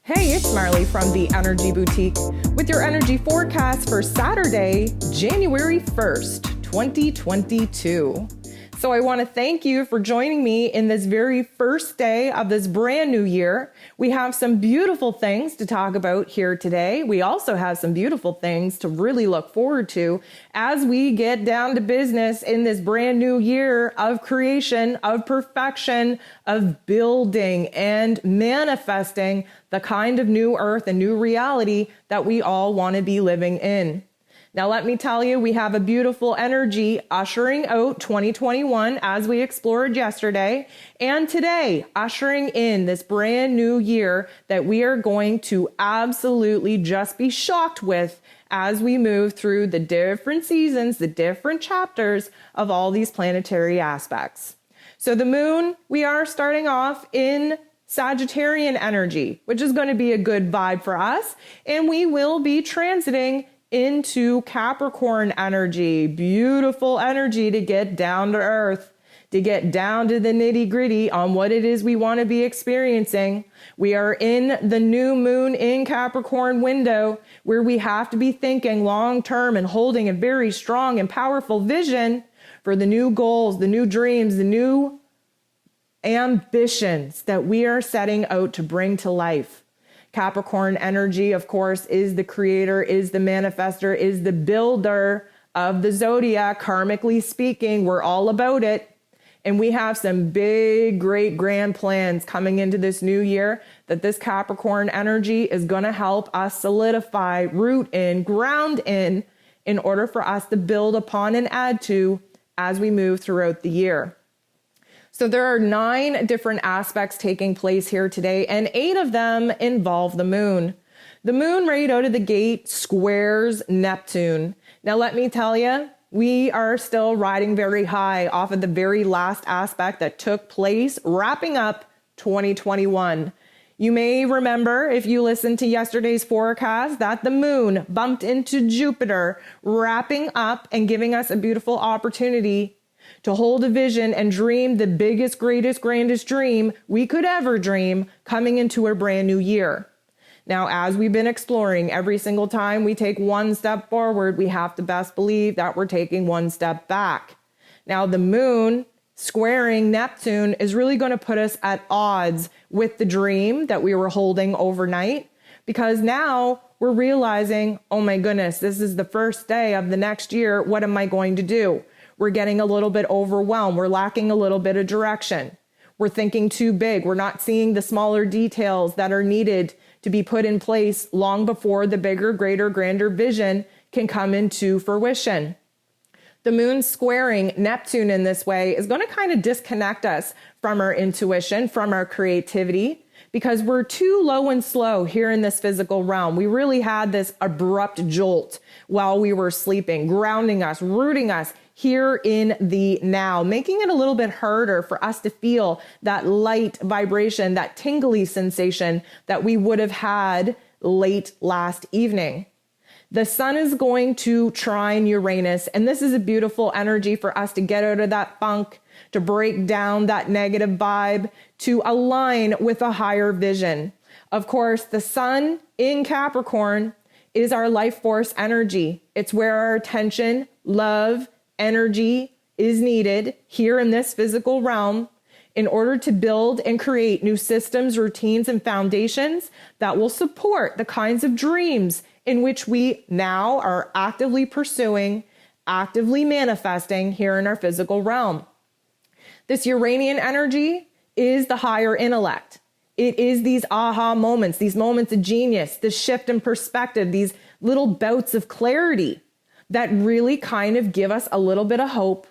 Hey, it's Marley from the Energy Boutique with your energy forecast for Saturday, January 1st, 2022. So I want to thank you for joining me in this very first day of this brand new year. We have some beautiful things to talk about here today. We also have some beautiful things to really look forward to as we get down to business in this brand new year of creation, of perfection, of building and manifesting the kind of new earth and new reality that we all want to be living in. Now, let me tell you, we have a beautiful energy ushering out 2021 as we explored yesterday, and today ushering in this brand new year that we are going to absolutely just be shocked with as we move through the different seasons, the different chapters of all these planetary aspects. So the moon, we are starting off in Sagittarian energy, which is going to be a good vibe for us, and we will be transiting into Capricorn energy, beautiful energy to get down to earth, to get down to the nitty gritty on what it is we want to be experiencing. We are in the new moon in Capricorn window where we have to be thinking long term and holding a very strong and powerful vision for the new goals, the new dreams, the new ambitions that we are setting out to bring to life. Capricorn energy, of course, is the creator, is the manifester, is the builder of the zodiac. Karmically speaking, we're all about it. And we have some big, great, grand plans coming into this new year that this Capricorn energy is going to help us solidify, root in, ground in order for us to build upon and add to as we move throughout the year. So there are 9 different aspects taking place here today, and 8 of them involve the moon. The moon right out of the gate squares Neptune. Now let me tell you, we are still riding very high off of the very last aspect that took place, wrapping up 2021. You may remember, if you listened to yesterday's forecast, that the moon bumped into Jupiter, wrapping up and giving us a beautiful opportunity to hold a vision and dream the biggest, greatest, grandest dream we could ever dream coming into a brand new year. Now, as we've been exploring, every single time we take one step forward, we have to best believe that we're taking one step back. Now, the moon squaring Neptune is really going to put us at odds with the dream that we were holding overnight, because now we're realizing, oh my goodness, this is the first day of the next year. What am I going to do? We're getting a little bit overwhelmed. We're lacking a little bit of direction. We're thinking too big. We're not seeing the smaller details that are needed to be put in place long before the bigger, greater, grander vision can come into fruition. The moon squaring Neptune in this way is going to kind of disconnect us from our intuition, from our creativity, because we're too low and slow here in this physical realm. We really had this abrupt jolt while we were sleeping, grounding us, rooting us here in the now, making it a little bit harder for us to feel that light vibration, that tingly sensation that we would have had late last evening. The sun is going to trine Uranus, and this is a beautiful energy for us to get out of that funk, to break down that negative vibe, to align with a higher vision. Of course, the sun in Capricorn is our life force energy. It's where our attention, love, energy is needed here in this physical realm in order to build and create new systems, routines, and foundations that will support the kinds of dreams in which we now are actively pursuing, actively manifesting here in our physical realm. This Uranian energy is the higher intellect. It is these aha moments, these moments of genius, this shift in perspective, these little bouts of clarity that really kind of give us a little bit of hope,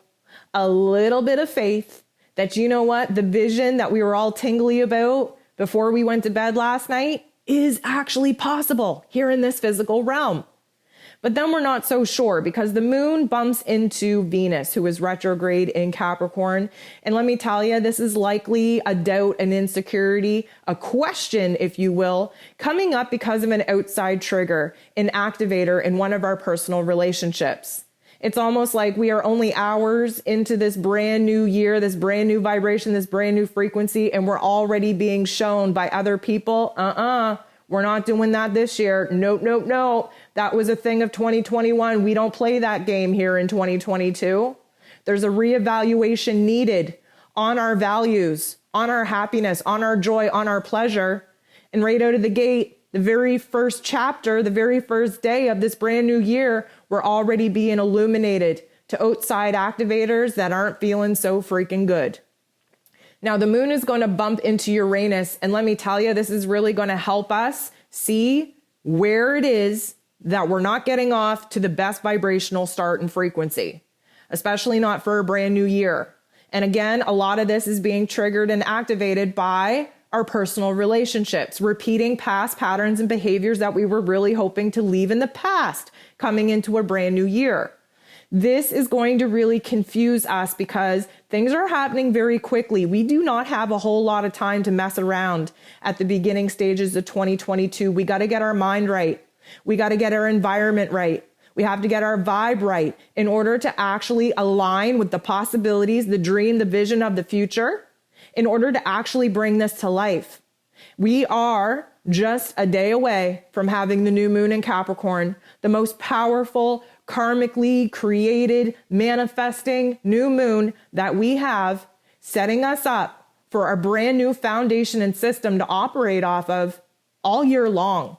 a little bit of faith that, you know what, the vision that we were all tingly about before we went to bed last night is actually possible here in this physical realm. But then we're not so sure because the moon bumps into Venus, who is retrograde in Capricorn. And let me tell you, this is likely a doubt, an insecurity, a question, if you will, coming up because of an outside trigger, an activator in one of our personal relationships. It's almost like we are only hours into this brand new year, this brand new vibration, this brand new frequency, and we're already being shown by other people, We're not doing that this year. Nope, nope, nope. That was a thing of 2021. We don't play that game here in 2022. There's a reevaluation needed on our values, on our happiness, on our joy, on our pleasure. And right out of the gate, the very first chapter, the very first day of this brand new year, we're already being illuminated to outside activators that aren't feeling so freaking good. Now, the moon is going to bump into Uranus, and let me tell you, this is really going to help us see where it is that we're not getting off to the best vibrational start and frequency, especially not for a brand new year. And again, a lot of this is being triggered and activated by our personal relationships, repeating past patterns and behaviors that we were really hoping to leave in the past coming into a brand new year. This is going to really confuse us because things are happening very quickly. We do not have a whole lot of time to mess around at the beginning stages of 2022. We got to get our mind right. We got to get our environment right. We have to get our vibe right in order to actually align with the possibilities, the dream, the vision of the future, in order to actually bring this to life. We are just a day away from having the new moon in Capricorn, the most powerful, karmically created, manifesting new moon that we have, setting us up for a brand new foundation and system to operate off of all year long.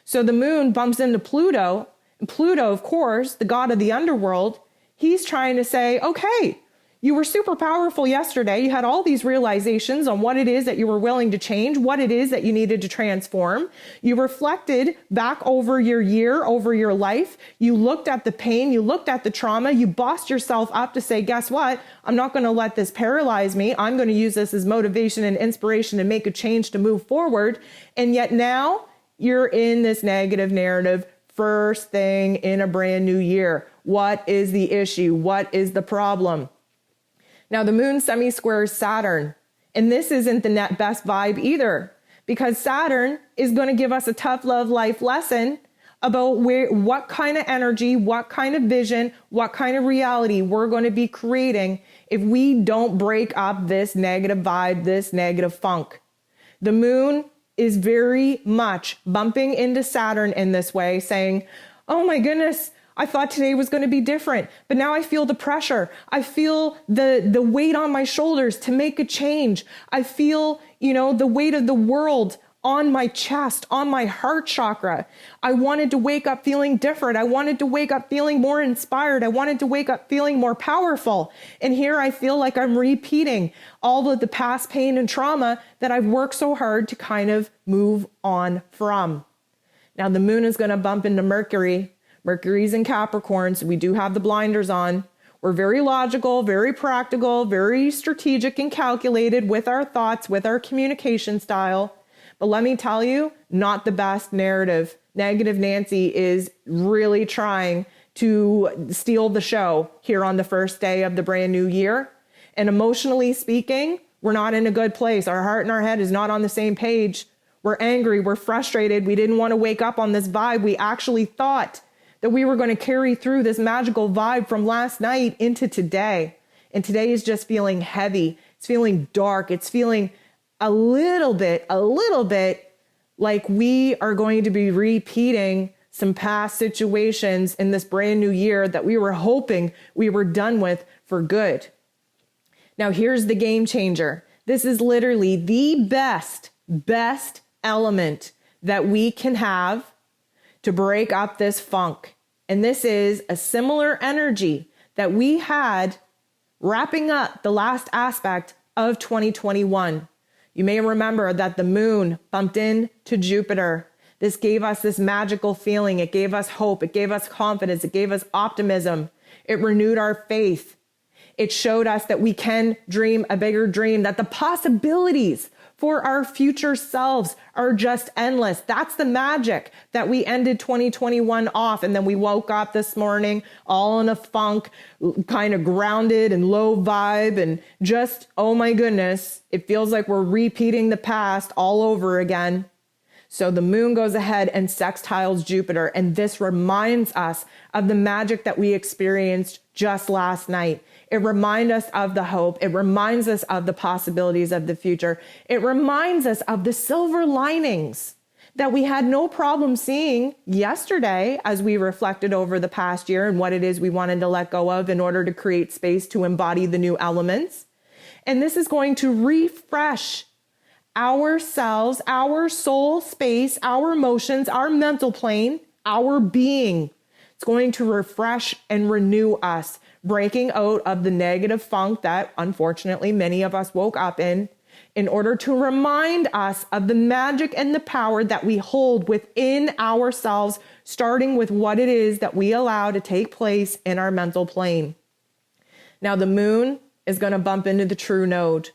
So the moon bumps into Pluto, and Pluto, of course, the god of the underworld, he's trying to say, okay, you were super powerful yesterday. You had all these realizations on what it is that you were willing to change, what it is that you needed to transform. You reflected back over your year, over your life. You looked at the pain, you looked at the trauma, you bossed yourself up to say, guess what? I'm not going to let this paralyze me. I'm going to use this as motivation and inspiration to make a change to move forward. And yet now you're in this negative narrative first thing in a brand new year. What is the issue? What is the problem? Now, the moon semi-squares Saturn, and this isn't the net best vibe either, because Saturn is going to give us a tough love life lesson about what kind of energy, what kind of vision, what kind of reality we're going to be creating if we don't break up this negative vibe, this negative funk. The moon is very much bumping into Saturn in this way, saying, oh my goodness, I thought today was going to be different, but now I feel the pressure. I feel the weight on my shoulders to make a change. I feel, the weight of the world on my chest, on my heart chakra. I wanted to wake up feeling different. I wanted to wake up feeling more inspired. I wanted to wake up feeling more powerful. And here I feel like I'm repeating all of the past pain and trauma that I've worked so hard to kind of move on from. Now the moon is going to bump into Mercury. Mercury's in Capricorn, so we do have the blinders on. We're very logical, very practical, very strategic and calculated with our thoughts, with our communication style. But let me tell you, not the best narrative. Negative Nancy is really trying to steal the show here on the first day of the brand new year. And emotionally speaking, we're not in a good place. Our heart and our head is not on the same page. We're angry, we're frustrated. We didn't want to wake up on this vibe. We actually thought that we were going to carry through this magical vibe from last night into today. And today is just feeling heavy. It's feeling dark. It's feeling a little bit like we are going to be repeating some past situations in this brand new year that we were hoping we were done with for good. Now, here's the game changer. This is literally the best element that we can have to break up this funk. And this is a similar energy that we had wrapping up the last aspect of 2021. You may remember that the moon bumped into Jupiter. This gave us this magical feeling. It gave us hope. It gave us confidence. It gave us optimism. It renewed our faith. It showed us that we can dream a bigger dream, that the possibilities for our future selves are just endless. That's the magic that we ended 2021 off. And then we woke up this morning all in a funk, kind of grounded and low vibe. And just, oh my goodness, it feels like we're repeating the past all over again. So the moon goes ahead and sextiles Jupiter. And this reminds us of the magic that we experienced just last night. It reminds us of the hope. It reminds us of the possibilities of the future. It reminds us of the silver linings that we had no problem seeing yesterday as we reflected over the past year and what it is we wanted to let go of in order to create space to embody the new elements. And this is going to refresh ourselves, our soul space, our emotions, our mental plane, our being. It's going to refresh and renew us, breaking out of the negative funk that unfortunately many of us woke up in order to remind us of the magic and the power that we hold within ourselves, starting with what it is that we allow to take place in our mental plane. Now, the moon is going to bump into the true node.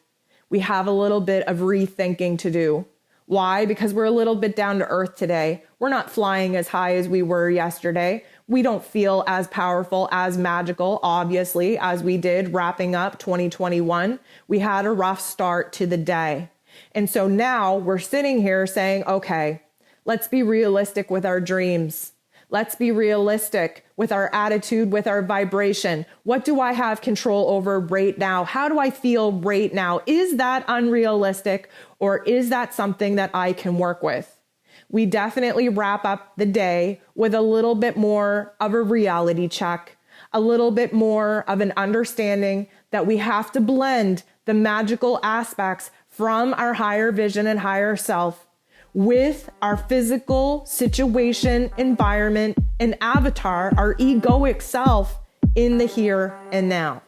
We have a little bit of rethinking to do. Why? Because we're a little bit down to earth today. We're not flying as high as we were yesterday. We don't feel as powerful, as magical, obviously, as we did wrapping up 2021. We had a rough start to the day. And so now we're sitting here saying, okay, let's be realistic with our dreams. Let's be realistic with our attitude, with our vibration. What do I have control over right now? How do I feel right now? Is that unrealistic, or is that something that I can work with? We definitely wrap up the day with a little bit more of a reality check, a little bit more of an understanding that we have to blend the magical aspects from our higher vision and higher self with our physical situation, environment, and avatar, our egoic self in the here and now.